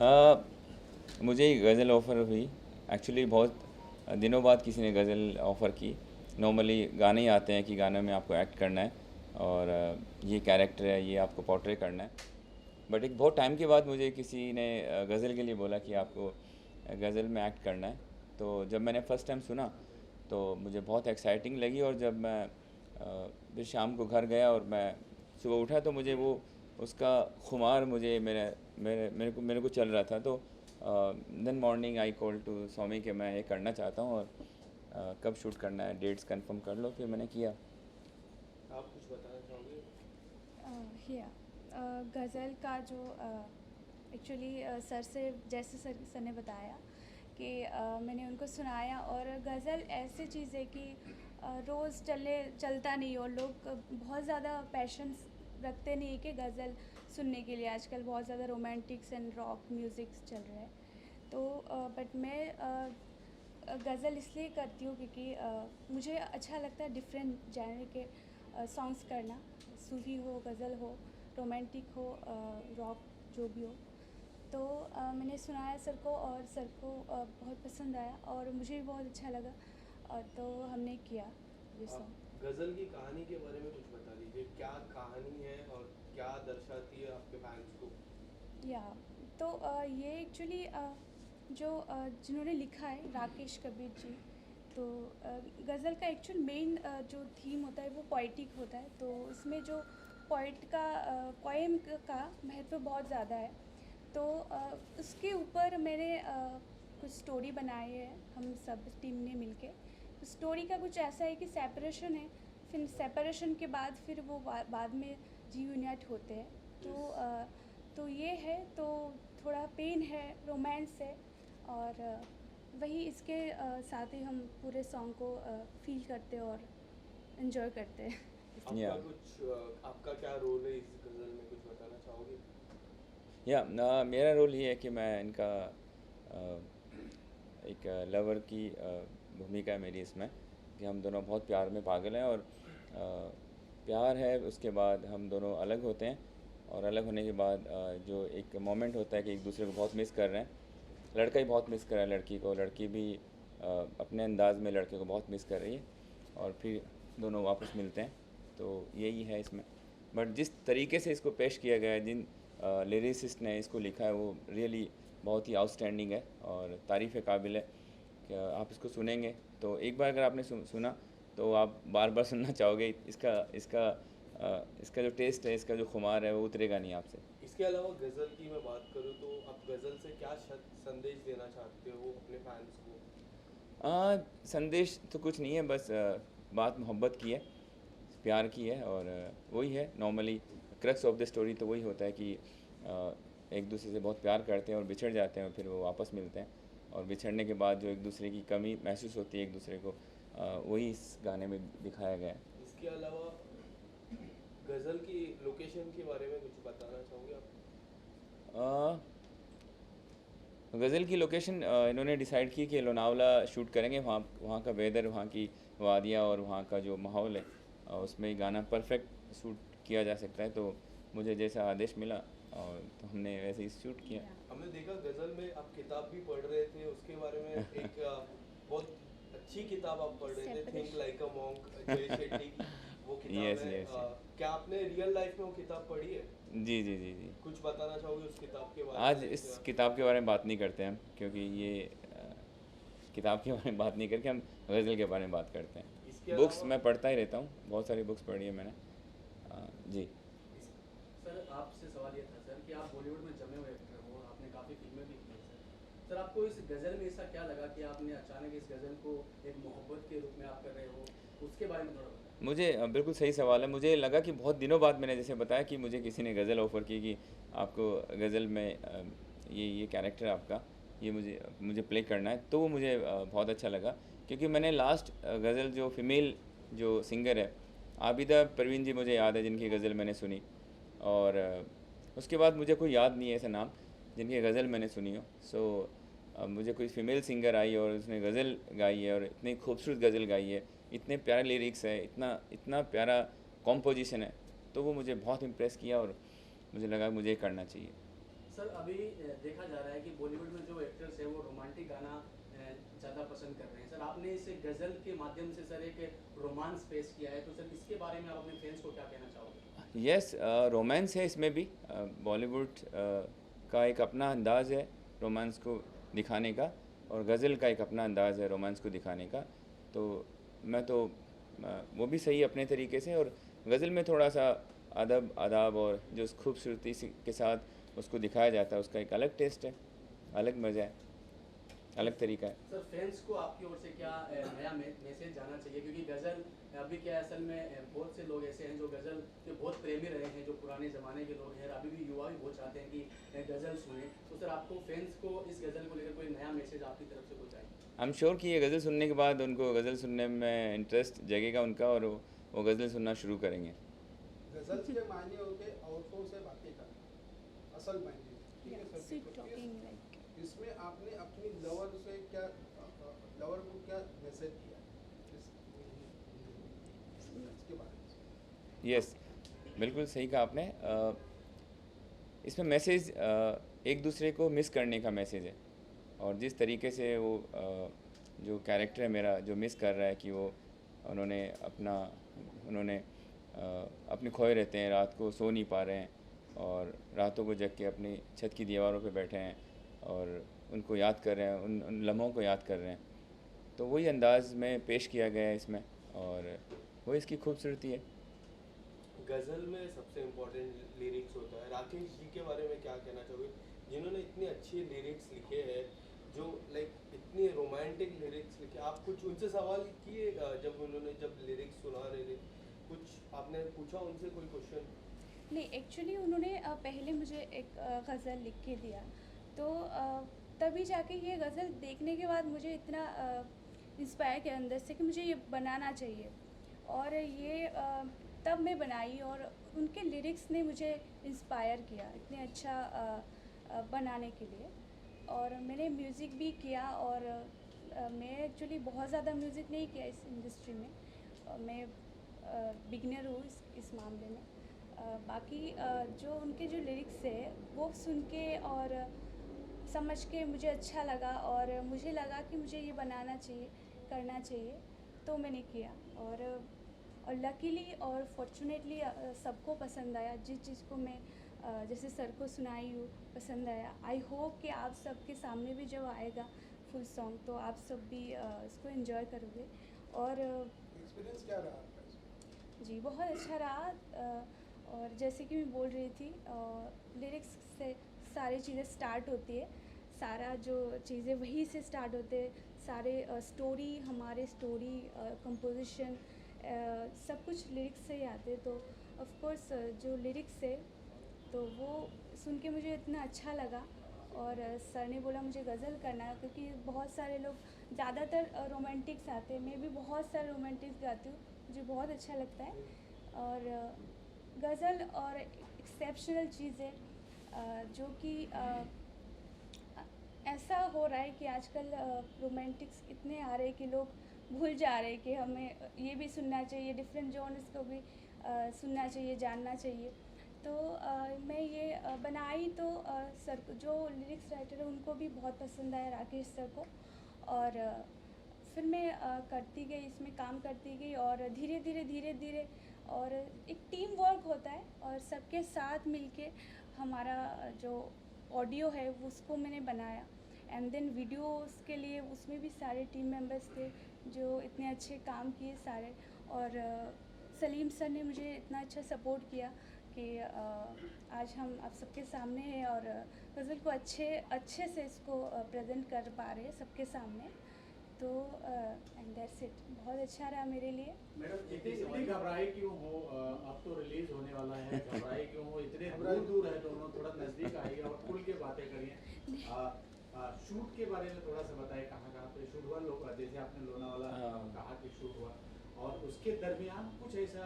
मुझे एक गज़ल ऑफ़र हुई। एक्चुअली बहुत दिनों बाद किसी ने गज़ल ऑफ़र की। नॉर्मली गाने ही आते हैं कि गाने में आपको एक्ट करना है और ये कैरेक्टर है, ये आपको पोर्ट्रे करना है। बट एक बहुत टाइम के बाद मुझे किसी ने गज़ल के लिए बोला कि आपको गज़ल में एक्ट करना है। तो जब मैंने फ़र्स्ट टाइम सुना तो मुझे बहुत एक्साइटिंग लगी, और जब मैं फिर शाम को घर गया और मैं सुबह उठा तो मुझे वो उसका खुमार मुझे मेरे को चल रहा था। तो then morning I call to Swami कि मैं ये करना चाहता हूँ और कब शूट करना है, डेट्स कंफर्म कर लो। फिर मैंने किया। आप कुछ बताना चाहोगे? या गज़ल का जो एक्चुअली सर से जैसे सर ने बताया कि मैंने उनको सुनाया, और गज़ल ऐसी चीज़ है कि रोज़ चलता नहीं, और लोग बहुत ज़्यादा पैशन रखते नहीं है कि गज़ल सुनने के लिए। आजकल बहुत ज़्यादा रोमांटिक्स एंड रॉक म्यूज़िक्स चल रहा है। तो बट मैं गज़ल इसलिए करती हूँ क्योंकि मुझे अच्छा लगता है डिफरेंट जैनर के सॉन्ग्स करना। सूफ़ी हो, गज़ल हो, रोमांटिक हो, रॉक, जो भी हो। तो मैंने सुनाया सर को, और सर को बहुत पसंद आया और मुझे भी बहुत अच्छा लगा। तो हमने किया ये आप सॉन्ग। गज़ल की कहानी के बारे में कुछ बता दीजिए, क्या कहानी है और क्या दर्शाती है आपके फैंस को? या तो ये एक्चुअली जो जिन्होंने लिखा है, राकेश कबीर जी। तो गज़ल का एक्चुअल मेन जो थीम होता है वो पोइटिक होता है। तो इसमें जो पोइट का पोएम का महत्व बहुत ज़्यादा है। तो उसके ऊपर मैंने कुछ स्टोरी बनाई है, हम सब टीम ने मिलके। तो स्टोरी का कुछ ऐसा है कि सेपरेशन है, फिर सेपरेशन के बाद फिर वो बाद में रीयूनाइट होते हैं। तो यस। तो ये है, तो थोड़ा पेन है, रोमांस है, और वही इसके साथ ही हम पूरे सॉन्ग को फील करते हैं और इन्जॉय करते हैं। या आपका क्या रोल है इस गज़ल में, कुछ बताना चाहोगे? मेरा रोल ये है कि मैं इनका अ, एक लवर की भूमिका है मेरी इसमें, कि हम दोनों बहुत प्यार में पागल हैं और प्यार है। उसके बाद हम दोनों अलग होते हैं, और अलग होने के बाद जो एक मोमेंट होता है कि एक दूसरे को बहुत मिस कर रहे हैं। लड़का ही बहुत मिस कर रहा है लड़की को, लड़की भी अपने अंदाज में लड़के को बहुत मिस कर रही है, और फिर दोनों वापस मिलते हैं। तो यही है इसमें। बट जिस तरीके से इसको पेश किया गया है, जिन लिरिसिस्ट ने इसको लिखा है, वो रियली बहुत ही आउटस्टैंडिंग है और तारीफ़ काबिल है। कि आप इसको सुनेंगे तो एक बार अगर आपने सुना तो आप बार बार सुनना चाहोगे। इसका जो टेस्ट है, इसका जो खुमार है, वो उतरेगा नहीं आपसे। इसके अलावा गज़ल की मैं बात करूँ तो आप गज़ल से क्या संदेश देना चाहते हो अपने फैंस को? संदेश तो कुछ नहीं है, बस बात मोहब्बत की है, प्यार की है, और वही है normally. Crux of the story तो वही होता है कि एक दूसरे से बहुत प्यार करते हैं और बिछड़ जाते हैं, और फिर वो वापस मिलते हैं। और बिछड़ने के बाद जो एक दूसरे की कमी महसूस होती है एक दूसरे को, वही इस गाने में दिखाया गया है। इसके अलावा गज़ल की लोकेशन के बारे में कुछ बताना चाहोगे आप? अ, गज़ल की लोकेशन इन्होंने डिसाइड की कि लोनावला शूट करेंगे। वहाँ वहाँ का वेदर, वहाँ की वादियाँ और वहाँ का जो माहौल है, उसमें ये गाना परफेक्ट शूट किया जा सकता है। तो मुझे जैसा आदेश मिला, और तो हमने वैसे ही शूट किया। या हमने देखा गज़ल में आप किताब भी पढ़ रहे थे, उसके बारे में एक बहुत अच्छी किताब आप पढ़ रहे थे, think separation. Like a monk, जय शेट्टी की वो किताब यस है। Yes yes. क्या आपने रियल लाइफ में वो किताब पढ़ी है? जी जी जी जी। कुछ बताना चाहोगे उस किताब के बारे आज में? इस किताब के बारे में बात नहीं करते हम, क्योंकि ये किताब के बारे में बात नहीं करके हम गज़ल के बारे में बात करते इसके हैं। बुक्स अलावा मैं पढ़ता ही रहता हूँ, बहुत सारी बुक्स पढ़ी है मैंने। जी। इस सर आपसे सवाल ये था सर कि आप बॉलीवुड में जमे हुए एक्टर हो, आपने काफ़ी फिल्में भी की हैं सर। सर आपको इस गज़ल में ऐसा क्या लगा कि आपने अचानक इस गज़ल को एक मोहब्बत के रूप में आप कर रहे हो, उसके बारे में थोड़ा बताएं। मुझे बिल्कुल सही सवाल है। मुझे लगा कि बहुत दिनों बाद, मैंने जैसे बताया कि मुझे किसी ने गज़ल ऑफ़र की कि आपको गज़ल में ये कैरेक्टर आपका, ये मुझे मुझे प्ले करना है। तो वो मुझे बहुत अच्छा लगा, क्योंकि मैंने लास्ट गज़ल जो फ़ीमेल जो सिंगर है, आबिदा परवीन जी मुझे याद है जिनकी गज़ल मैंने सुनी। और उसके बाद मुझे कोई याद नहीं है ऐसा नाम जिनकी गज़ल मैंने सुनी हो। सो मुझे कोई फ़ीमेल सिंगर आई और उसने गज़ल गाई है, और इतनी खूबसूरत गज़ल गाई है, इतने प्यारे लिरिक्स है, इतना इतना प्यारा कॉम्पोजिशन है। तो वो मुझे बहुत इम्प्रेस किया, और मुझे लगा मुझे करना चाहिए। सर अभी देखा जा रहा है कि बॉलीवुड में जो एक्टर्स हैं वो रोमांटिक गाना ज़्यादा पसंद कर रहे हैं। सर आपने इस गज़ल के माध्यम से सर एक रोमांस पेश किया है, तो सर इसके बारे में आप अपने फ्रेंड्स को क्या कहना चाहोगे? यस, रोमांस है इसमें भी। बॉलीवुड का एक अपना अंदाज़ है रोमांस को दिखाने का, और गज़ल का एक अपना अंदाज़ है रोमांस को दिखाने का। तो मैं तो वो भी सही अपने तरीके से, और गज़ल में थोड़ा सा अदब आदाब और जो उस खूबसूरती के साथ उसको दिखाया जाता है, उसका एक अलग टेस्ट है, अलग मज़ा है, अलग तरीका है। सर फैंस को आपकी ओर से क्या नया मैसेज जाना चाहिए, क्योंकि गज़ल अभी क्या है, असल में बहुत से लोग ऐसे हैं जो गज़ल के बहुत प्रेमी रहे हैं, जो पुराने ज़माने के लोग हैं, अभी भी युवा भी बहुत चाहते हैं कि गज़ल सुने। तो सर आपको फैंस को इस गज़ल को लेकर कोई नया मैसेज आपकी तरफ से कुछ आए? आई एम श्योर कि ये गज़ल सुनने के बाद उनको गज़ल सुनने में इंटरेस्ट जगेगा उनका, और वो गज़ल सुनना शुरू करेंगे। गजल के मायने होते औरतों से बातें करना, असल मायने, ठीक है सर। स्वीट तो टॉकिंग लाइक। इसमें आपने अपनी लवर से क्या, लवर को क्या मैसेज दिया इसके बारे में? यस, बिल्कुल सही कहा आपने। इसमें मैसेज एक दूसरे को मिस करने का मैसेज है, और जिस तरीके से वो जो कैरेक्टर है मेरा जो मिस कर रहा है कि वो उन्होंने अपने खोए रहते हैं, रात को सो नहीं पा रहे हैं, और रातों को जग के अपनी छत की दीवारों पे बैठे हैं और उनको याद कर रहे हैं, उन लम्हों को याद कर रहे हैं। तो वही अंदाज़ में पेश किया गया है इसमें, और वो इसकी खूबसूरती है। गज़ल में सबसे इम्पोर्टेंट लिरिक्स होता है। राकेश जी के बारे में क्या कहना चाहोगे, जिन्होंने इतनी अच्छी लिरिक्स लिखे हैं, जो लाइक इतनी रोमांटिक लिरिक्स लिखे? आप कुछ उनसे सवाल किए जब लिरिक्स सुना रहे थे, कुछ आपने पूछा उनसे कोई क्वेश्चन? नहीं, एक्चुअली उन्होंने पहले मुझे एक गज़ल लिख के दिया, तो तभी जाके ये गज़ल देखने के बाद मुझे इतना इंस्पायर किया अंदर से कि मुझे ये बनाना चाहिए, और ये तब मैं बनाई, और उनके लिरिक्स ने मुझे इंस्पायर किया इतने अच्छा बनाने के लिए। और मैंने म्यूज़िक भी किया, और मैं एक्चुअली बहुत ज़्यादा म्यूज़िक नहीं किया इस इंडस्ट्री में, मैं बिगिनर हूँ इस मामले में। बाकी जो उनके जो लिरिक्स है वो सुन के और समझ के मुझे अच्छा लगा, और मुझे लगा कि मुझे ये बनाना चाहिए, करना चाहिए, तो मैंने किया। और लकीली और फॉर्चुनेटली सबको पसंद आया। जिस चीज़ को मैं जैसे सर को सुनाई हूँ पसंद आया। आई होप कि आप सबके सामने भी जब आएगा फुल सॉन्ग तो आप सब भी इसको एंजॉय करोगे। और एक्सपीरियंस क्या रहा आपका इसमें? जी बहुत अच्छा रहा। और जैसे कि मैं बोल रही थी, लिरिक्स से सारी चीज़ें स्टार्ट होती है, सारा जो चीज़ें वहीं से स्टार्ट होते हैं, सारे स्टोरी, हमारे स्टोरी कंपोजिशन सब कुछ लिरिक्स से ही आते हैं। तो ऑफ कोर्स जो लिरिक्स है तो वो सुन के मुझे इतना अच्छा लगा, और सर ने बोला मुझे गज़ल करना है, क्योंकि बहुत सारे लोग ज़्यादातर रोमांटिक्स आते हैं, मैं भी बहुत सारे रोमांटिक्स गाती हूँ, मुझे बहुत अच्छा लगता है। और गज़ल और एक्सेप्शनल चीज़ है, जो कि ऐसा हो रहा है कि आजकल रोमांटिक्स इतने आ रहे हैं कि लोग भूल जा रहे हैं कि हमें ये भी सुनना चाहिए, डिफरेंट जॉनर्स को भी सुनना चाहिए, जानना चाहिए। तो मैं ये बनाई, तो सर को, जो लिरिक्स राइटर है उनको भी बहुत पसंद आया, राकेश सर को। और फिर मैं करती गई, इसमें काम करती गई, और धीरे धीरे और एक टीम वर्क होता है, और सबके साथ मिलके हमारा जो ऑडियो है उसको मैंने बनाया। एंड देन वीडियोस के लिए उसमें भी सारे टीम मेंबर्स थे जो इतने अच्छे काम किए सारे। और सलीम सर ने मुझे इतना अच्छा सपोर्ट किया कि आज हम आप सबके सामने हैं, और गज़ल को अच्छे से इसको प्रेजेंट कर पा रहे हैं सबके सामने। तो एंड दैट्स इट, बहुत अच्छा रहा मेरे लिए। मैडम इतनी घबराई क्यों हो? अब तो रिलीज होने वाला है, घबराई क्यों हो? इतने दूर है दोनों, थोड़ा नज़दीक आइए और खुल के बातें करिए। शूट के बारे में थोड़ा सा बताएं, कहाँ पे शूट हुआ? लोग जैसे आपने लोनावाला कहा कि शूट हुआ, और उसके दरमियान कुछ ऐसा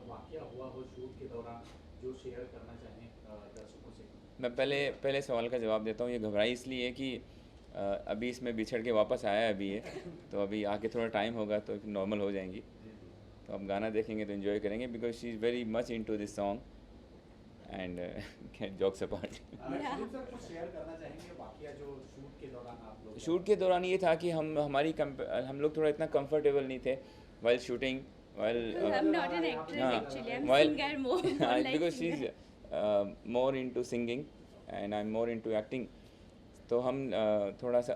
वाकया हुआ हो शूट के दौरान जो शेयर करना चाहें दर्शकों से? मैं पहले सवाल का जवाब देता हूँ। ये घबराई इसलिए है कि अभी इसमें बिछड़ के वापस आया है अभी ये, तो अभी आके थोड़ा टाइम होगा तो नॉर्मल हो जाएंगी। तो अब गाना देखेंगे तो एंजॉय करेंगे, because she is very much into this song and jokes apart. Salim sir कुछ शेयर करना चाहेंगे वाकया जो शूट के दौरान आप लोग शूट के दौरान ये था कि हम लोग थोड़ा इतना कंफर्टेबल नहीं थे while shooting I'm not an actress हाँ, actually. I'm while- singer more like because she's singer. more into singing and I'm more into acting, तो हम थोड़ा सा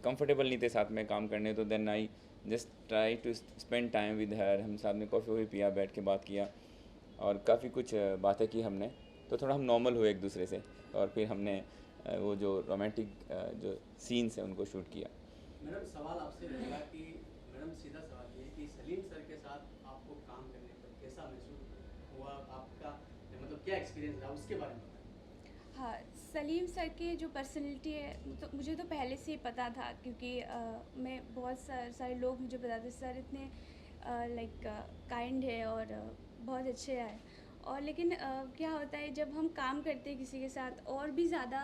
कंफर्टेबल नहीं थे साथ में काम करने, तो then I just try to spend time with her. हम साथ में कॉफ़ी वॉफ़ी पिया, बैठ के बात किया और काफ़ी कुछ बातें की हमने, तो थोड़ा हम नॉर्मल हुए एक दूसरे से, और फिर हमने वो जो रोमांटिक जो सीन्स हैं उनको शूट किया। मैडम सवाल आपसे रहेगा कि मैडम सीधा सवाल ये कि सलीम सर के साथ आपको काम करने पर कैसा महसूस हुआ, आपका मतलब क्या एक्सपीरियंस रहा उसके बारे में बताएं। हाँ, सलीम सर की जो पर्सनैलिटी है तो मुझे तो पहले से ही पता था, क्योंकि मैं बहुत सारे लोग मुझे बताते सर इतने लाइक काइंड है और बहुत अच्छे हैं, और लेकिन क्या होता है जब हम काम करते हैं किसी के साथ और भी ज़्यादा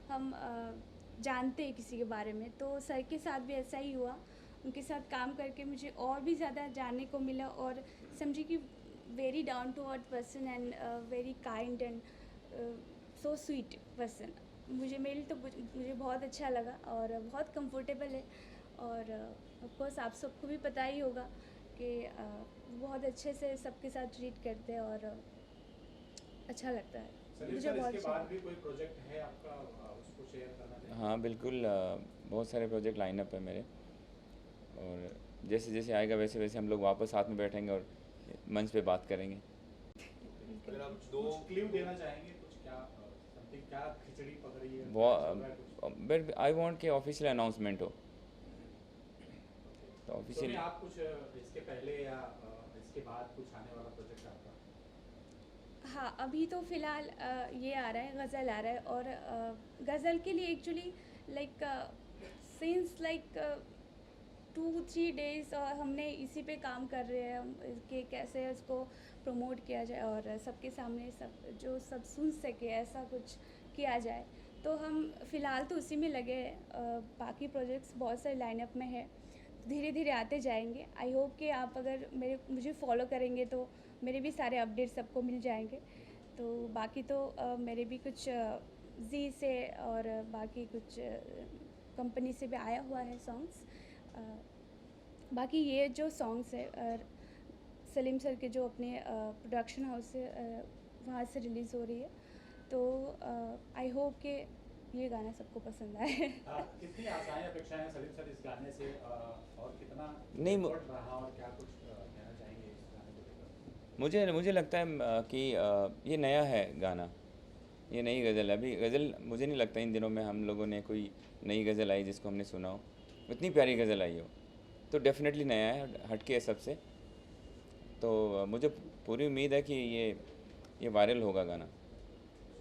हम जानते हैं किसी के बारे में, तो सर के साथ भी ऐसा ही हुआ। उनके साथ काम करके मुझे और भी ज़्यादा जानने को मिला, और समझिए कि very down to earth person and very kind and so sweet person. मुझे बहुत अच्छा लगा और बहुत कंफर्टेबल है, और ऑफ कोर्स आप सबको भी पता ही होगा कि बहुत अच्छे से सबके साथ ट्रीट करते हैं और अच्छा लगता है। सलीम मुझे सर बहुत इसके अच्छा बाद भी कोई प्रोजेक्ट है आपका उसको शेयर करना चाहेंगे? हाँ बिल्कुल, बहुत सारे प्रोजेक्ट लाइन अप है मेरे, और जैसे जैसे आएगा वैसे वैसे हम लोग वापस साथ में बैठेंगे और मंच पे बात करेंगे। अगर आप दो कुछ क्लू देना चाहेंगे, कुछ क्या समथिंग क्या खिचड़ी पक रही है, वो चल रहा है कुछ? बट आई वांट कि ऑफिशियल अनाउंसमेंट हो, तो तो ऑफिशियल। नहीं, आप कुछ इसके पहले या इसके बाद कुछ आने वाला प्रोजेक्ट आपका? हाँ, अभी तो फ़िलहाल ये आ रहा है, गज़ल आ रहा है, और गज़ल के लिए actually like since like 2-3 days हमने इसी पे काम कर रहे हैं हम कि कैसे उसको प्रमोट किया जाए और सबके सामने सब सुन सके, ऐसा कुछ किया जाए। तो हम फ़िलहाल तो उसी में लगे हैं। बाकी प्रोजेक्ट्स बहुत सारे लाइनअप में है, धीरे धीरे आते जाएंगे। आई होप कि आप अगर मुझे फॉलो करेंगे तो मेरे भी सारे अपडेट्स सबको मिल जाएंगे। तो बाकी तो मेरे भी कुछ जी से और बाकी कुछ कंपनी से भी आया हुआ है सॉन्ग्स। बाकी ये जो सॉन्ग्स है सलीम सर के जो अपने प्रोडक्शन हाउस से वहाँ से रिलीज़ हो रही है, तो आई होप कि ये गाना सबको पसंद आए। कितनी आशाएं अपेक्षाएं हैं सलीम सर इस गाने से, और कितना नहीं, effort रहा, और क्या कुछ कहना चाहेंगे इस गाने को लेकर? मुझे लगता है कि ये नया है गाना, ये नई गज़ल है। अभी गज़ल मुझे नहीं लगता इन दिनों में हम लोगों ने कोई नई गज़ल आई जिसको हमने सुना हो, इतनी प्यारी गज़ल आई हो, तो डेफिनेटली नया है, हटके है सबसे। तो मुझे पूरी उम्मीद है कि ये वायरल होगा गाना।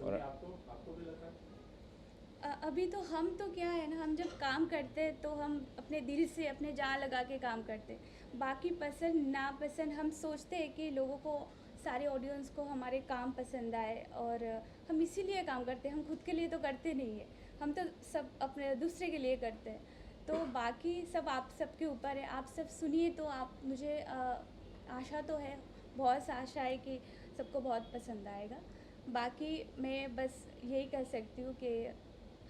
और आपको भी लग रहा है? अभी तो हम तो क्या है ना, हम जब काम करते हैं तो हम अपने दिल से अपने जान लगा के काम करते हैं। बाकी पसंद नापसंद हम सोचते हैं कि लोगों को, सारे ऑडियंस को हमारे काम पसंद आए, और हम इसीलिए काम करते हैं। हम खुद के लिए तो करते नहीं है, हम तो सब अपने दूसरे के लिए करते हैं। तो बाकी सब आप सबके ऊपर है, आप सब सुनिए। तो आप मुझे आशा तो है, बहुत सा आशा है कि सबको बहुत पसंद आएगा। बाकी मैं बस यही कह सकती हूँ कि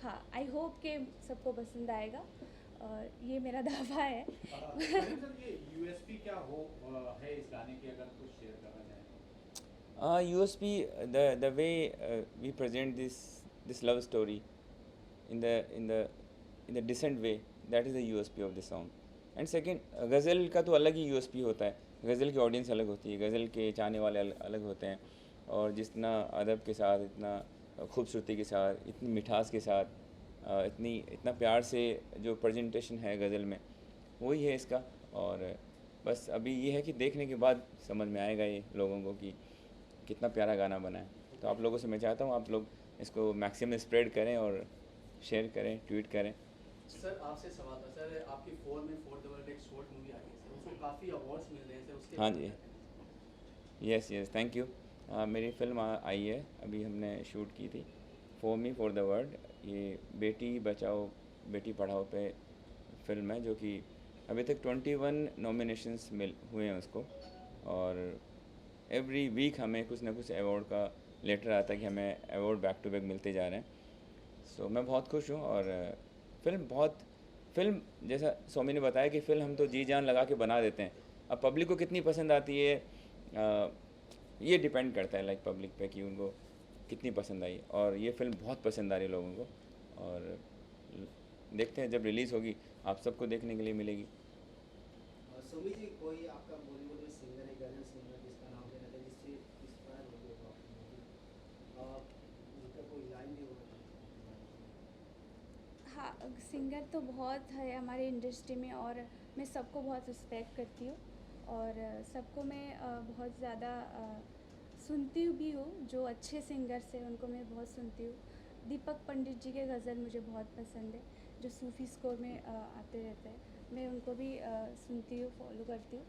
हाँ, आई होप कि सबको पसंद आएगा, और ये मेरा दावा है। सलीम सर ये यूएसपी क्या है इस गाने की, अगर कुछ शेयर करना चाहें? USP, the way we present this love story in the decent way, that is the USP of the song. And second, गज़ल का तो अलग ही USP होता है। गज़ल की ऑडियंस अलग होती है, गज़ल के चाहने वाले अलग होते हैं, और जितना अदब के साथ, इतना खूबसूरती के साथ, इतनी मिठास के साथ, इतना प्यार से जो प्रेजेंटेशन है गज़ल में, वही है इसका। और बस अभी ये है कि देखने के बाद समझ में आएगा ये लोगों को कि कितना प्यारा गाना बना है। तो आप लोगों से मैं चाहता हूँ आप लोग इसको मैक्सिमम स्प्रेड करें और शेयर करें, ट्वीट करें। सर आपसे सवाल था सर, आपकी 4 में 4 द वर्ल्ड एक शॉर्ट मूवी आ गई है सर, उसको काफ़ी अवार्ड्स मिल रहे हैं सर, उसके हाँ बारे में जी। क्या कहना चाहिए? Yes thank you. मेरी फ़िल्म आई है, अभी हमने शूट की थी, for me for the world. ये बेटी बचाओ बेटी पढ़ाओ पे फिल्म है, जो कि अभी तक 21 नॉमिनेशंस हुए हैं उसको, और एवरी वीक हमें कुछ ना कुछ अवार्ड का लेटर आता कि हमें अवार्ड बैक टू बैक मिलते जा रहे हैं। सो मैं बहुत खुश हूँ। और फिल्म जैसा सोमी ने बताया कि फ़िल्म हम तो जी जान लगा के बना देते हैं, अब पब्लिक को कितनी पसंद आती है ये डिपेंड करता है लाइक पब्लिक पे कि उनको कितनी पसंद आई। और ये फ़िल्म बहुत पसंद आ रही है लोगों को, और देखते हैं जब रिलीज़ होगी आप सबको देखने के लिए मिलेगी। सुमी जी, कोई आपका बॉलीवुड में सिंगर है, गजल सिंगर जिसका नाम लेना था, जिससे इंस्पायर हो गए हो आप, उनका कोई लाइन भी होगा? हाँ, सिंगर तो बहुत है हमारी इंडस्ट्री में, और मैं सबको बहुत रिस्पेक्ट करती हूँ, और सबको मैं बहुत ज़्यादा सुनती भी हूँ। जो अच्छे सिंगर्स हैं उनको मैं बहुत सुनती हूँ। दीपक पंडित जी के गज़ल मुझे बहुत पसंद है, जो सूफ़ी स्कोर में आते रहते हैं, मैं उनको भी सुनती हूँ, फॉलो करती हूँ।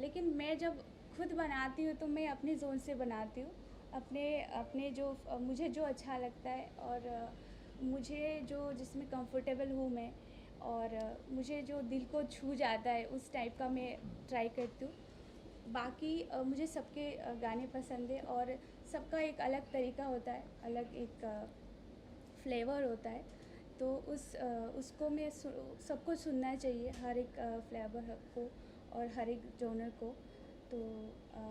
लेकिन मैं जब खुद बनाती हूँ तो मैं अपनी जोन से बनाती हूँ, अपने जो मुझे जो अच्छा लगता है, और मुझे जो जिसमें कंफर्टेबल हूँ मैं, और मुझे जो दिल को छू जाता है उस टाइप का मैं ट्राई करती हूँ। बाकी मुझे सबके गाने पसंद है, और सबका एक अलग तरीका होता है, अलग एक फ्लेवर होता है, तो उसको मैं सबको सुनना चाहिए, हर एक फ्लेवर को और हर एक जॉनर को। तो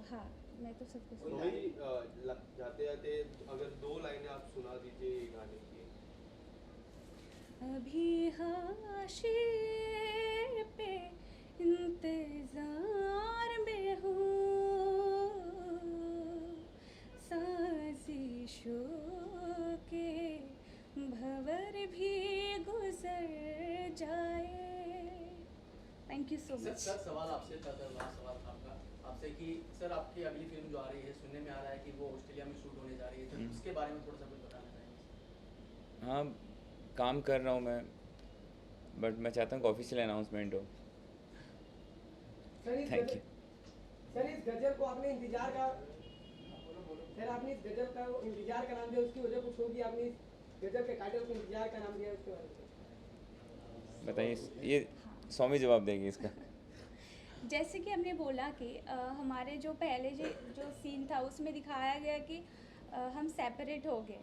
हाँ, मैं तो सबको तो सुनती भाई जाते जाते अगर 2 लाइनें आप सुना दीजिए ये गाने की। अभी हाशिर पे इंतज़ार में हूँ, साजिशों के भंवर भी गुजर जाए। Thank you so sir much. Sir सवाल आपसे था, सर लास्ट सवाल था आपका आपसे कि सर आपकी अगली फिल्म जो आ रही है, सुनने में आ रहा है कि वो ऑस्ट्रेलिया में शूट होने जा रही है, तो उसके बारे में थोड़ा सा कुछ बताना चाहेंगे? हाँ, काम कर रहा हूँ मैं, बट मैं चाहता हूँ कि ऑफिशियल अनाउंसमेंट हो। Thank you. सर इस गजल को आपने इंतजार का, सर आपने इस गजल का इंतजार का नाम दिया, उसकी वजह कुछ होगी, आपने इस गजल के टाइटल को इंतजार का नाम दिया, उसके बारे में बताइए, ये स्वामी जवाब देगी इसका। जैसे कि हमने बोला कि हमारे जो पहले जो सीन था उसमें दिखाया गया कि हम सेपरेट हो गए,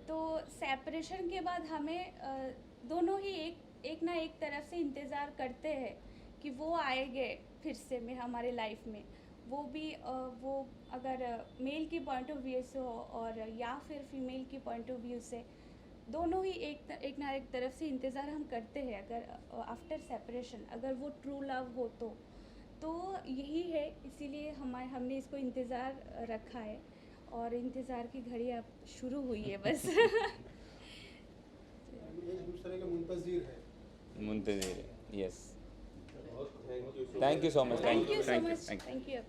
तो सेपरेशन के बाद हमें दोनों ही एक ना एक तरफ से इंतज़ार करते हैं कि वो आएंगे फिर से में हमारे लाइफ में। वो भी वो अगर मेल की पॉइंट ऑफ व्यू से हो और या फिर फीमेल की पॉइंट ऑफ व्यू से, दोनों ही एक ना एक तरफ से इंतज़ार हम करते हैं। अगर आफ्टर सेपरेशन अगर वो ट्रू लव हो तो यही है, इसीलिए हमने इसको इंतज़ार रखा है, और इंतज़ार की घड़ी अब शुरू हुई है बस। एक दूसरे के मुंतजिर है। मुंतज़िर, yes. Thank you thank you so much. Thank you so much. Thank you.